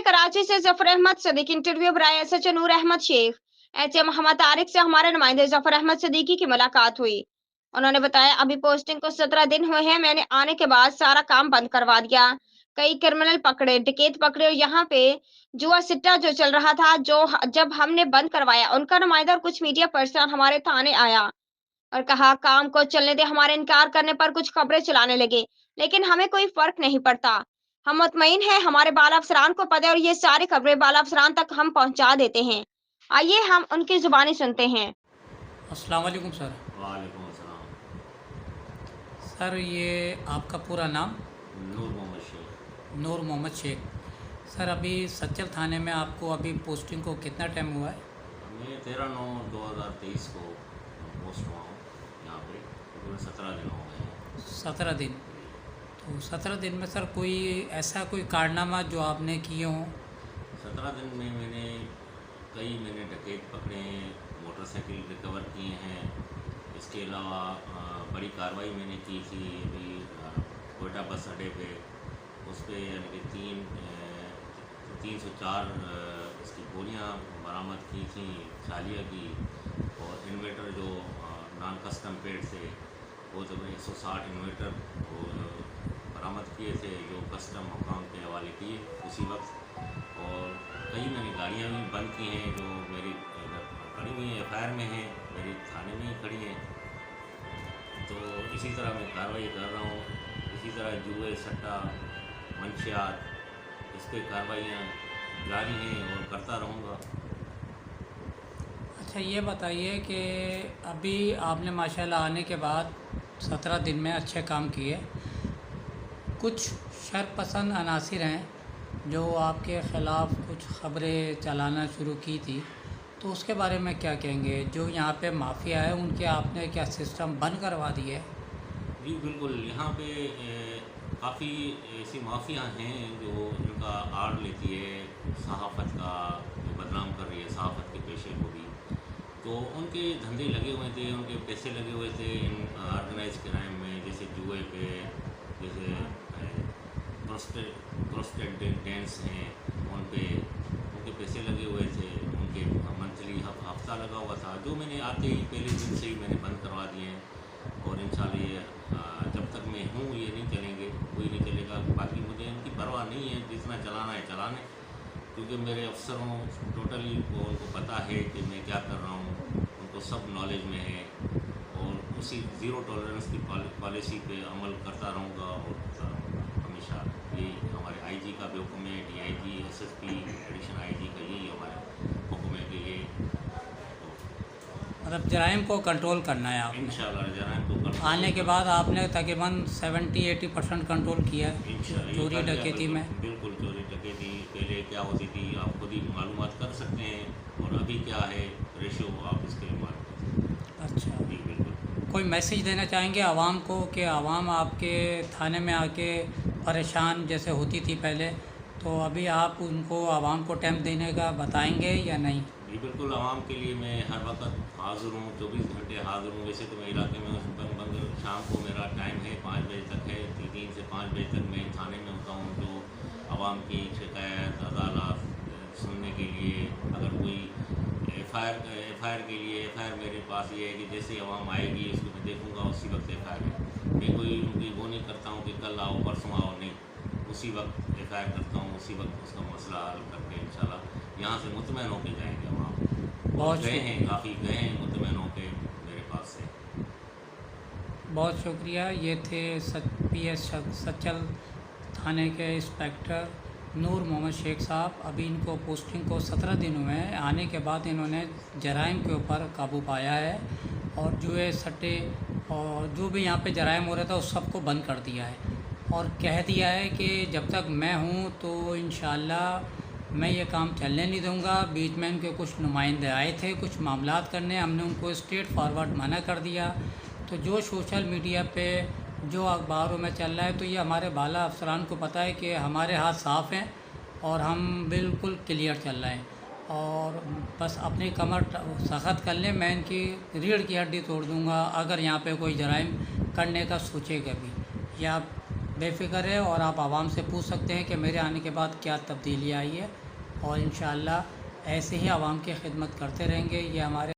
कराची से जफर अहमद सदीक इंटरव्यू बराए एसएचओ नूर अहमद शेख एचएम मोहम्मद तारिक से हमारे नुमाइंदे जफर अहमद सदीकी की मुलाकात हुई। उन्होंने बताया अभी पोस्टिंग को 17 दिन हुए हैं, मैंने आने के बाद सारा काम बंद करवा दिया। कई क्रिमिनल पकड़े, डकैत पकड़े और यहाँ पे जुआ सिट्टा जो चल रहा था, जो जब हमने बंद करवाया उनका नुमाइंदा और कुछ मीडिया पर्सन हमारे थाने आया और कहा काम को चलने दे। हमारे इनकार करने पर कुछ खबरें चलाने लगे, लेकिन हमें कोई फर्क नहीं पड़ता। हम मुतमईन हैं, हमारे बाला अफसरान को पता है और ये सारी खबरें बाला अफसरान तक हम पहुंचा देते हैं। आइए हम उनकी जुबानी सुनते हैं। अस्सलाम वालेकुम सर। वालेकुम अस्सलाम। सर ये आपका पूरा नाम? नूर मोहम्मद शेख। नूर मोहम्मद शेख। सर अभी सच्चल थाने में आपको अभी पोस्टिंग को कितना टाइम हुआ है? मैं 13/9/2023 को पोस्ट हुआ हूँ यहाँ पे। पूरे 17 दिन हो गए हैं। 17 दिन। तो 17 दिन में सर कोई ऐसा कोई कारनामा जो आपने किए हों? 17 दिन में मैंने डकैत पकड़े हैं, मोटरसाइकिल रिकवर किए हैं। इसके अलावा बड़ी कार्रवाई मैंने की थी अभी कोयटा बस अड्डे पे। उस पर यानी कि 304 इसकी गोलियाँ बरामद की थी चालिया की, और इन्वेटर जो नॉन कस्टम पेड से वो तो 160 इन्वेटर बरामद किए थे जो कस्टम हुकाम के हवाले किए उसी वक्त। और कई मैंने गाड़ियाँ भी बंद की हैं जो मेरी खड़ी हुई हैं, एफआईआर में हैं, मेरी थाने में ही खड़ी हैं। तो इसी तरह मैं कार्रवाई कर रहा हूँ। इसी तरह जुए सट्टा मंशियात इस पर कार्रवाइयाँ जारी हैं और करता रहूँगा। अच्छा ये बताइए कि अभी आपने माशाल्लाह आने के बाद 17 दिन में अच्छे काम किए। कुछ शरपसंद अनासिर हैं जो आपके ख़िलाफ़ कुछ खबरें चलाना शुरू की थी, तो उसके बारे में क्या कहेंगे? जो यहाँ पे माफिया है उनके आपने क्या सिस्टम बंद करवा दिए है? जी बिल्कुल, यहाँ पे काफ़ी ऐसी माफिया हैं जो इनका आड़ लेती है सहाफ़त का, जो बदनाम कर रही है सहाफ़त के पेशे को भी। तो उनके धंधे लगे हुए थे, उनके पैसे लगे हुए थे इन ऑर्गेनाइज क्राइम में, जैसे जुए पे, जैसे प्रोस्टेट डेंस हैं उन पे उनके पैसे लगे हुए थे। उनके मंथली हफ्ता लगा हुआ था जो मैंने आते ही पहले दिन से ही मैंने बंद करवा दिए हैं। और इंशाल्लाह ये जब तक मैं हूँ ये नहीं चलेंगे, कोई नहीं चलेगा। बाकी मुझे इनकी परवाह नहीं है, जितना चलाना है चलाने, क्योंकि मेरे अफसरों टोटली उनको पता है कि मैं क्या कर रहा हूँ, उनको सब नॉलेज में है। और उसी ज़ीरो टॉलरेंस की पॉलिसी पे अमल करता रहूँगा और करता रहूँगा हमेशा। ये हमारे आईजी का भी हुक्म है, डीआईजी, एसएसपी, एडिशनल आईजी का यही हमारा हुक्म है कि ये मतलब जराइम को कंट्रोल करना है आपने? इंशाल्लाह जराइम को कंट्रोल आने के बाद आपने तकरीबन 70-80% कंट्रोल किया है चोरी डकैती में? बिल्कुल, चोरी डकैती पहले क्या होती थी आप खुद ही मालूमात कर सकते हैं, और अभी क्या है रेशो आप इसके मालूम। अच्छा, जी बिल्कुल। कोई मैसेज देना चाहेंगे आवाम को कि आवाम आपके थाने में आके परेशान जैसे होती थी पहले, तो अभी आप उनको आवाम को टाइम देने का बताएंगे या नहीं? जी बिल्कुल, आवाम के लिए मैं हर वक्त हाज़िर हूँ, 24 घंटे हाज़िर हूँ। वैसे तो मैं इलाके में मगर शाम को मेरा टाइम है 5 बजे तक है, 3 से 5 बजे तक मैं थाने में होता हूँ। जो आवाम की शिकायत अदालत सुनने के लिए, अगर कोई एफ़आईआर के लिए, एफ़आईआर मेरे पास ये है कि जैसे आवाम आएगी उसको मैं देखूँगा उसी वक्त एफ़आईआर है। मैं कोई उनकी वो नहीं करता हूँ कि कल आओ परसों आओ, नहीं, उसी वक्त एफ़आईआर करता हूँ, उसी वक्त उसका मसला हल करके इंशाल्लाह यहाँ से मुतमईन होकर जाएंगे वहाँ। बहुत गए हैं, काफ़ी गए हैं मुतमईन होकर मेरे पास से। बहुत शुक्रिया। ये थे पीएस सच्चल थाने के इंस्पेक्टर नूर मोहम्मद शेख साहब। अभी इनको पोस्टिंग को 17 दिन हुए हैं। आने के बाद इन्होंने जराइम के ऊपर काबू पाया है और जुए सट्टे और जो भी यहाँ पे जराइम हो रहा था उस सब को बंद कर दिया है, और कह दिया है कि जब तक मैं हूँ तो इंशाल्लाह मैं ये काम चलने नहीं दूँगा। बीच में इनके कुछ नुमाइंदे आए थे कुछ मामलात करने, हमने उनको स्ट्रेट फॉरवर्ड मना कर दिया। तो जो सोशल मीडिया पे जो अखबारों में चल रहा है, तो ये हमारे बाला अफसरान को पता है कि हमारे हाथ साफ़ हैं और हम बिल्कुल क्लियर चल रहे हैं, और बस अपनी कमर सख्त कर लें, मैं इनकी रीढ़ की हड्डी तोड़ दूँगा अगर यहाँ पे कोई जराइम करने का सोचेगा भी या बेफ़िक्र है और आप आवाम से पूछ सकते हैं कि मेरे आने के बाद क्या तब्दीली आई है, और इंशाअल्लाह ऐसे ही आवाम की खिदमत करते रहेंगे। ये हमारे